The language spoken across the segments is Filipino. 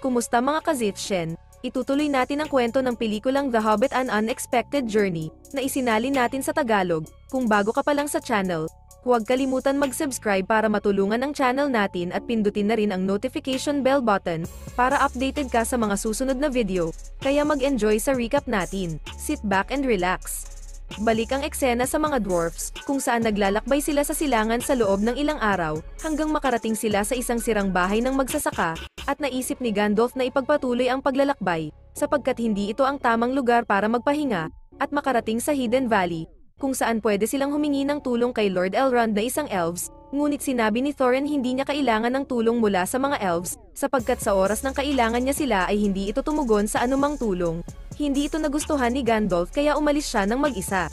Kumusta mga ka-Zifshen? Itutuloy natin ang kwento ng pelikulang The Hobbit: An Unexpected Journey, na isinalin natin sa Tagalog. Kung bago ka pa lang sa channel, huwag kalimutan mag-subscribe para matulungan ang channel natin at pindutin na rin ang notification bell button, para updated ka sa mga susunod na video. Kaya mag-enjoy sa recap natin. Sit back and relax. Balik ang eksena sa mga dwarfs, kung saan naglalakbay sila sa silangan sa loob ng ilang araw, hanggang makarating sila sa isang sirang bahay ng magsasaka, at naisip ni Gandalf na ipagpatuloy ang paglalakbay, sapagkat hindi ito ang tamang lugar para magpahinga, at makarating sa Hidden Valley, kung saan pwede silang humingi ng tulong kay Lord Elrond na isang elves, ngunit sinabi ni Thorin hindi niya kailangan ng tulong mula sa mga elves, sapagkat sa oras ng kailangan niya sila ay hindi ito tumugon sa anumang tulong. Hindi ito nagustuhan ni Gandalf kaya umalis siya ng mag-isa.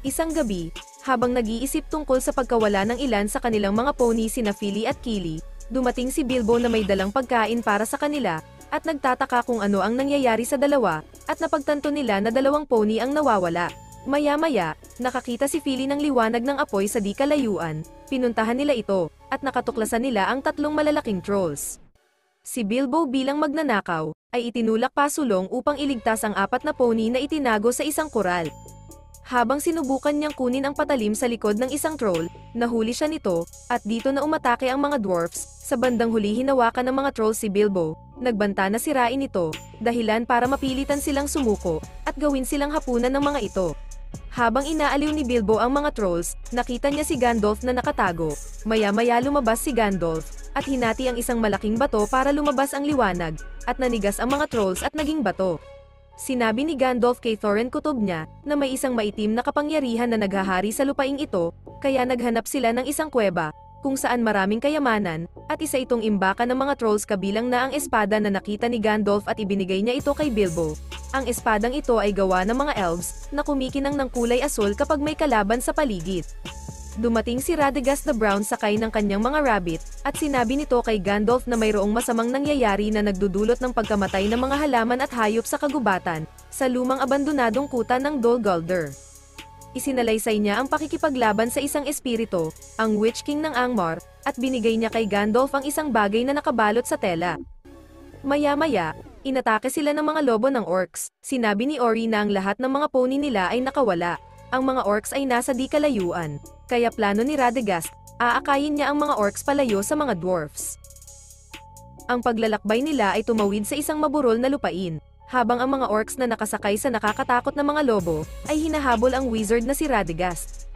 Isang gabi, habang nag-iisip tungkol sa pagkawala ng ilan sa kanilang mga pony sina Fili at Kili, dumating si Bilbo na may dalang pagkain para sa kanila, at nagtataka kung ano ang nangyayari sa dalawa, at napagtanto nila na dalawang pony ang nawawala. Maya-maya, nakakita si Fili ng liwanag ng apoy sa di kalayuan, pinuntahan nila ito, at nakatuklasan nila ang tatlong malalaking trolls. Si Bilbo bilang magnanakaw, ay itinulak pasulong upang iligtas ang apat na pony na itinago sa isang kural. Habang sinubukan niyang kunin ang patalim sa likod ng isang troll, nahuli siya nito, at dito na umatake ang mga dwarfs. Sa bandang huli hinawakan ng mga trolls si Bilbo, nagbanta na sirain ito, dahilan para mapilitan silang sumuko, at gawin silang hapunan ng mga ito. Habang inaaliw ni Bilbo ang mga trolls, nakita niya si Gandalf na nakatago. Maya-maya lumabas si Gandalf, at hinati ang isang malaking bato para lumabas ang liwanag, at nanigas ang mga trolls at naging bato. Sinabi ni Gandalf kay Thorin kutob niya, na may isang maitim na kapangyarihan na naghahari sa lupaing ito, kaya naghanap sila ng isang kuweba, kung saan maraming kayamanan, at isa itong imbakan ng mga trolls kabilang na ang espada na nakita ni Gandalf at ibinigay niya ito kay Bilbo. Ang espadang ito ay gawa ng mga elves, na kumikinang ng kulay asul kapag may kalaban sa paligid. Dumating si Radagast the Brown sakay ng kanyang mga rabbit, at sinabi nito kay Gandalf na mayroong masamang nangyayari na nagdudulot ng pagkamatay ng mga halaman at hayop sa kagubatan, sa lumang abandonadong kuta ng Dol Guldur. Isinalaysay niya ang pakikipaglaban sa isang espiritu, ang Witch King ng Angmar, at binigay niya kay Gandalf ang isang bagay na nakabalot sa tela. Maya-maya, inatake sila ng mga lobo ng orcs. Sinabi ni Ori na ang lahat ng mga pony nila ay nakawala. Ang mga orcs ay nasa di kalayuan, kaya plano ni Radagast, aakayin niya ang mga orcs palayo sa mga dwarfs. Ang paglalakbay nila ay tumawid sa isang maburol na lupain, habang ang mga orcs na nakasakay sa nakakatakot na mga lobo, ay hinahabol ang wizard na si Radagast.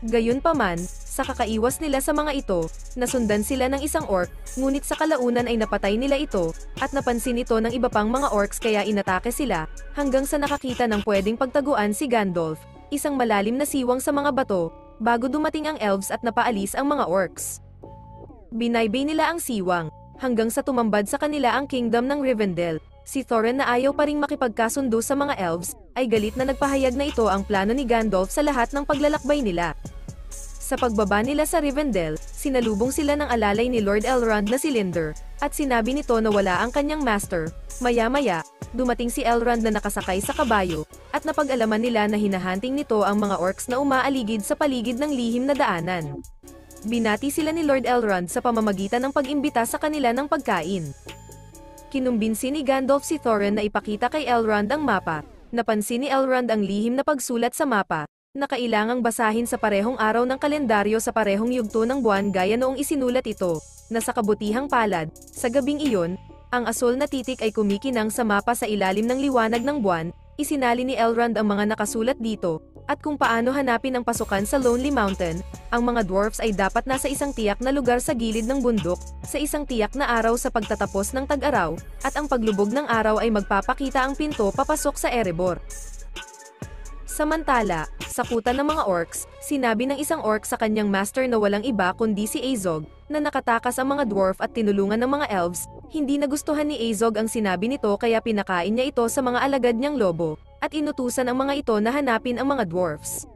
Gayunpaman, sa kakaiwas nila sa mga ito, nasundan sila ng isang orc, ngunit sa kalaunan ay napatay nila ito, at napansin ito ng iba pang mga orcs kaya inatake sila, hanggang sa nakakita ng pwedeng pagtaguan si Gandalf, isang malalim na siwang sa mga bato, bago dumating ang elves at napaalis ang mga orcs. Binaybay nila ang siwang, hanggang sa tumambad sa kanila ang kingdom ng Rivendell. Si Thorin na ayaw pa ring makipagkasundo sa mga elves, ay galit na nagpahayag na ito ang plano ni Gandalf sa lahat ng paglalakbay nila. Sa pagbaba nila sa Rivendell, sinalubong sila ng alalay ni Lord Elrond na si Linder, at sinabi nito na wala ang kanyang master. Maya-maya, dumating si Elrond na nakasakay sa kabayo, at napag-alaman nila na hinahunting nito ang mga orcs na umaaligid sa paligid ng lihim na daanan. Binati sila ni Lord Elrond sa pamamagitan ng pag-imbita sa kanila ng pagkain. Kinumbinsi ni Gandalf si Thorin na ipakita kay Elrond ang mapa. Napansin ni Elrond ang lihim na pagsulat sa mapa, na kailangang basahin sa parehong araw ng kalendaryo sa parehong yugto ng buwan gaya noong isinulat ito, na sa kabutihang palad, sa gabing iyon, ang asul na titik ay kumikinang sa mapa sa ilalim ng liwanag ng buwan. Isinali ni Elrond ang mga nakasulat dito, at kung paano hanapin ang pasukan sa Lonely Mountain. Ang mga dwarfs ay dapat nasa isang tiyak na lugar sa gilid ng bundok, sa isang tiyak na araw sa pagtatapos ng tag-araw, at ang paglubog ng araw ay magpapakita ang pinto papasok sa Erebor. Samantala, sa kuta ng mga orcs, sinabi ng isang orc sa kanyang master na walang iba kundi si Azog, na nakatakas ang mga dwarf at tinulungan ng mga elves. Hindi nagustuhan ni Azog ang sinabi nito kaya pinakain niya ito sa mga alagad niyang lobo, at inutusan ang mga ito na hanapin ang mga dwarfs.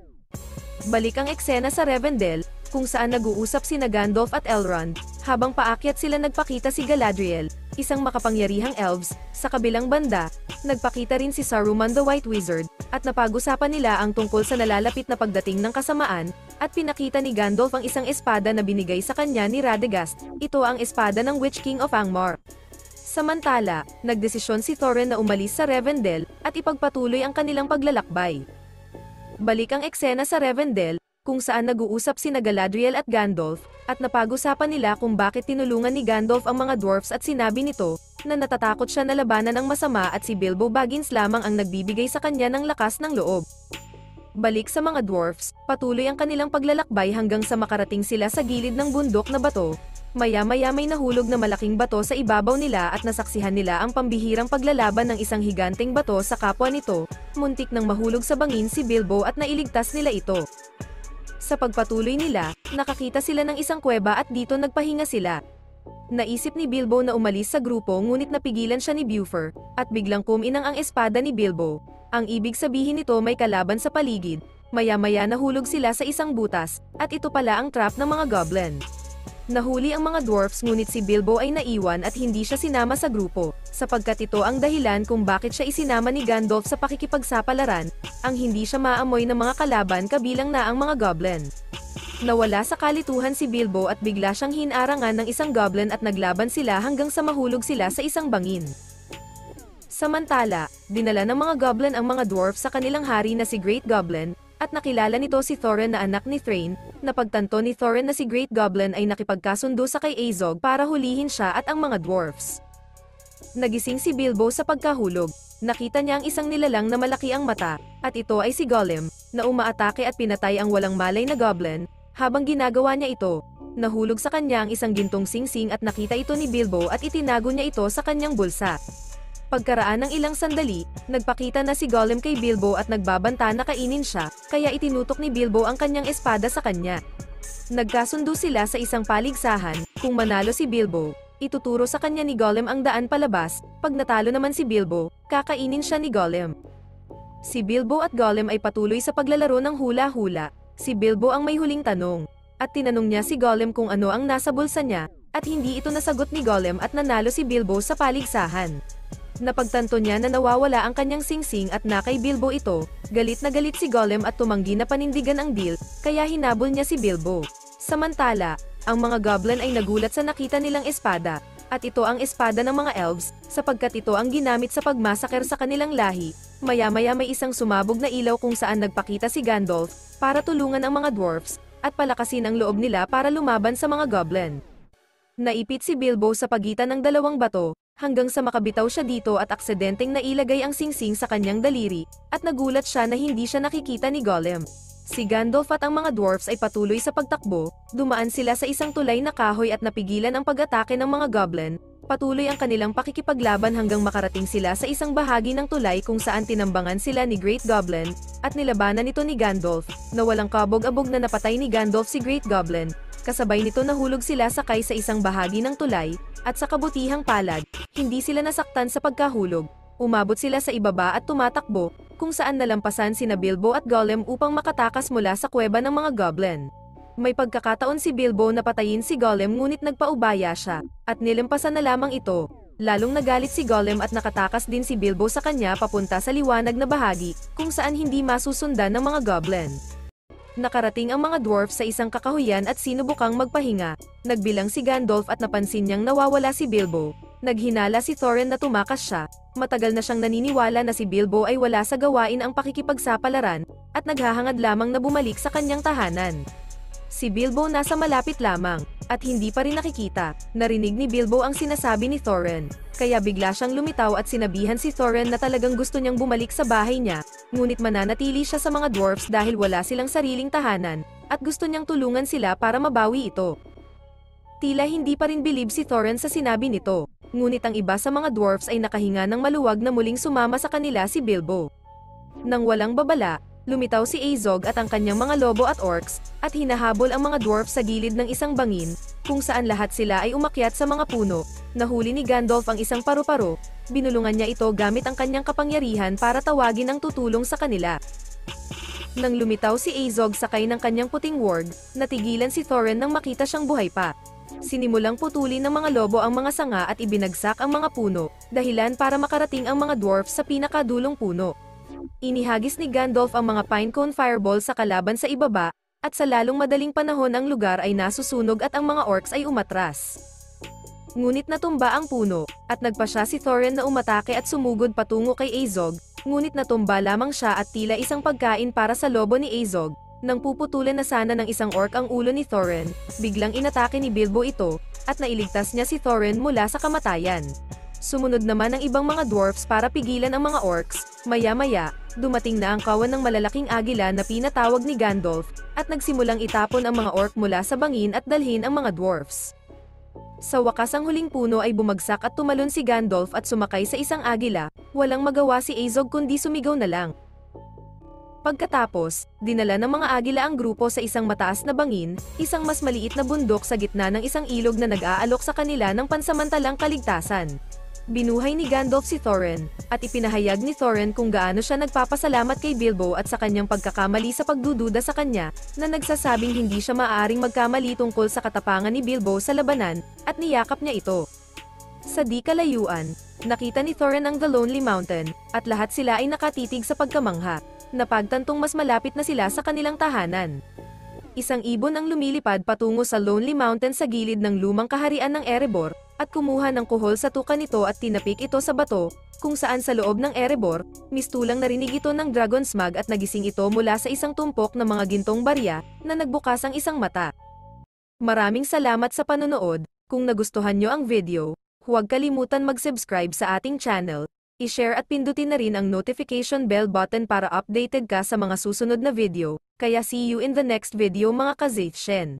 Balik ang eksena sa Rivendell, kung saan nag-uusap sina Gandalf at Elrond, habang paakyat sila nagpakita si Galadriel, isang makapangyarihang elves. Sa kabilang banda, nagpakita rin si Saruman the White Wizard, at napag-usapan nila ang tungkol sa nalalapit na pagdating ng kasamaan, at pinakita ni Gandalf ang isang espada na binigay sa kanya ni Radagast. Ito ang espada ng Witch King of Angmar. Samantala, nagdesisyon si Thorin na umalis sa Rivendell at ipagpatuloy ang kanilang paglalakbay. Balik ang eksena sa Rivendell, kung saan nag-uusap sina Galadriel at Gandalf, at napag-usapan nila kung bakit tinulungan ni Gandalf ang mga dwarfs at sinabi nito, na natatakot siya na labanan ang masama at si Bilbo Baggins lamang ang nagbibigay sa kanya ng lakas ng loob. Balik sa mga dwarfs, patuloy ang kanilang paglalakbay hanggang sa makarating sila sa gilid ng bundok na bato. Maya-maya may nahulog na malaking bato sa ibabaw nila at nasaksihan nila ang pambihirang paglalaban ng isang higanteng bato sa kapwa nito, muntik nang mahulog sa bangin si Bilbo at nailigtas nila ito. Sa pagpatuloy nila, nakakita sila ng isang kuweba at dito nagpahinga sila. Naisip ni Bilbo na umalis sa grupo ngunit napigilan siya ni Buffer, at biglang kuminang ang espada ni Bilbo. Ang ibig sabihin nito may kalaban sa paligid, maya-maya nahulog sila sa isang butas, at ito pala ang trap ng mga goblin. Nahuli ang mga dwarfs ngunit si Bilbo ay naiwan at hindi siya sinama sa grupo, sapagkat ito ang dahilan kung bakit siya isinama ni Gandalf sa pakikipagsapalaran, ang hindi siya maamoy ng mga kalaban kabilang na ang mga goblin. Nawala sa kalituhan si Bilbo at bigla siyang hinarangan ng isang goblin at naglaban sila hanggang sa mahulog sila sa isang bangin. Samantala, dinala ng mga goblin ang mga dwarf sa kanilang hari na si Great Goblin, at nakilala nito si Thorin na anak ni Thrain. Napagtanto ni Thorin na si Great Goblin ay nakipagkasundo sa kay Azog para hulihin siya at ang mga dwarfs. Nagising si Bilbo sa pagkahulog. Nakita niya ang isang nilalang na malaki ang mata, at ito ay si Gollum, na umaatake at pinatay ang walang malay na goblin. Habang ginagawa niya ito, nahulog sa kanya ang isang gintong singsing at nakita ito ni Bilbo at itinago niya ito sa kanyang bulsa. Pagkaraan ng ilang sandali, nagpakita na si Gollum kay Bilbo at nagbabanta na kainin siya, kaya itinutok ni Bilbo ang kanyang espada sa kanya. Nagkasundo sila sa isang paligsahan, kung manalo si Bilbo, ituturo sa kanya ni Gollum ang daan palabas, pag natalo naman si Bilbo, kakainin siya ni Gollum. Si Bilbo at Gollum ay patuloy sa paglalaro ng hula-hula. Si Bilbo ang may huling tanong, at tinanong niya si Gollum kung ano ang nasa bulsa niya, at hindi ito nasagot ni Gollum at nanalo si Bilbo sa paligsahan. Napagtanto niya na nawawala ang kanyang singsing at na kay Bilbo ito, galit na galit si Gollum at tumanggi na panindigan ang deal, kaya hinabol niya si Bilbo. Samantala, ang mga goblin ay nagulat sa nakita nilang espada, at ito ang espada ng mga elves, sapagkat ito ang ginamit sa pagmasaker sa kanilang lahi. Maya-maya may isang sumabog na ilaw kung saan nagpakita si Gandalf, para tulungan ang mga dwarfs, at palakasin ang loob nila para lumaban sa mga goblin. Naipit si Bilbo sa pagitan ng dalawang bato, hanggang sa makabitaw siya dito at aksidenteng nailagay ang singsing sa kanyang daliri, at nagulat siya na hindi siya nakikita ni Gollum. Si Gandalf at ang mga dwarfs ay patuloy sa pagtakbo, dumaan sila sa isang tulay na kahoy at napigilan ang pag-atake ng mga goblin. Patuloy ang kanilang pakikipaglaban hanggang makarating sila sa isang bahagi ng tulay kung saan tinambangan sila ni Great Goblin, at nilabanan ito ni Gandalf, na walang kabog-abog na napatay ni Gandalf si Great Goblin. Kasabay nito nahulog sila sakay sa isang bahagi ng tulay, at sa kabutihang palad, hindi sila nasaktan sa pagkahulog. Umabot sila sa ibaba at tumatakbo, kung saan nalampasan sina Bilbo at Gollum upang makatakas mula sa kuweba ng mga goblin. May pagkakataon si Bilbo na patayin si Gollum ngunit nagpaubaya siya, at nilampasan na lamang ito. Lalong nagalit si Gollum at nakatakas din si Bilbo sa kanya papunta sa liwanag na bahagi, kung saan hindi masusundan ng mga goblin. Nakarating ang mga dwarf sa isang kakahuyan at sinubukang magpahinga. Nagbilang si Gandalf at napansin niyang nawawala si Bilbo. Naghinala si Thorin na tumakas siya. Matagal na siyang naniniwala na si Bilbo ay wala sa gawain ang pakikipagsapalaran, at naghahangad lamang na bumalik sa kanyang tahanan. Si Bilbo nasa malapit lamang, at hindi pa rin nakikita. Narinig ni Bilbo ang sinasabi ni Thorin, kaya bigla siyang lumitaw at sinabihan si Thorin na talagang gusto niyang bumalik sa bahay niya, ngunit mananatili siya sa mga dwarfs dahil wala silang sariling tahanan, at gusto niyang tulungan sila para mabawi ito. Tila hindi pa rin bilib si Thorin sa sinabi nito, ngunit ang iba sa mga dwarfs ay nakahinga ng maluwag na muling sumama sa kanila si Bilbo. Nang walang babala, lumitaw si Azog at ang kanyang mga lobo at orcs, at hinahabol ang mga dwarf sa gilid ng isang bangin, kung saan lahat sila ay umakyat sa mga puno. Nahuli ni Gandalf ang isang paru-paro, binulungan niya ito gamit ang kanyang kapangyarihan para tawagin ang tutulong sa kanila. Nang lumitaw si Azog sakay ng kanyang puting warg, natigilan si Thorin nang makita siyang buhay pa. Sinimulang putulin ng mga lobo ang mga sanga at ibinagsak ang mga puno, dahilan para makarating ang mga dwarf sa pinakadulong puno. Inihagis ni Gandalf ang mga pinecone fireball sa kalaban sa ibaba, at sa lalong madaling panahon ang lugar ay nasusunog at ang mga orcs ay umatras. ngunit natumba ang puno, at nagpa siya si Thorin na umatake at sumugod patungo kay Azog, ngunit natumba lamang siya at tila isang pagkain para sa lobo ni Azog. Nang puputulan na sana ng isang orc ang ulo ni Thorin, biglang inatake ni Bilbo ito, at nailigtas niya si Thorin mula sa kamatayan. Sumunod naman ang ibang mga dwarfs para pigilan ang mga orcs. Maya-maya, dumating na ang kawan ng malalaking agila na pinatawag ni Gandalf, at nagsimulang itapon ang mga orc mula sa bangin at dalhin ang mga dwarfs. Sa wakas ang huling puno ay bumagsak at tumalon si Gandalf at sumakay sa isang agila, walang magawa si Azog kundi sumigaw na lang. Pagkatapos, dinala ng mga agila ang grupo sa isang mataas na bangin, isang mas maliit na bundok sa gitna ng isang ilog na nag-aalok sa kanila ng pansamantalang kaligtasan. Binuhay ni Gandalf si Thorin, at ipinahayag ni Thorin kung gaano siya nagpapasalamat kay Bilbo at sa kanyang pagkakamali sa pagdududa sa kanya, na nagsasabing hindi siya maaaring magkamali tungkol sa katapangan ni Bilbo sa labanan, at niyakap niya ito. Sa di kalayuan, nakita ni Thorin ang The Lonely Mountain, at lahat sila ay nakatitig sa pagkamangha. Napagtantong mas malapit na sila sa kanilang tahanan. Isang ibon ang lumilipad patungo sa Lonely Mountain sa gilid ng lumang kaharian ng Erebor, at kumuha ng kuhol sa tuka nito at tinapik ito sa bato, kung saan sa loob ng Erebor, mistulang narinig ito ng Dragon's Mag at nagising ito mula sa isang tumpok ng mga gintong barya, na nagbukas ang isang mata. Maraming salamat sa panonood. Kung nagustuhan nyo ang video, huwag kalimutan mag-subscribe sa ating channel, i-share at pindutin na rin ang notification bell button para updated ka sa mga susunod na video. Kaya see you in the next video mga ka-Zation.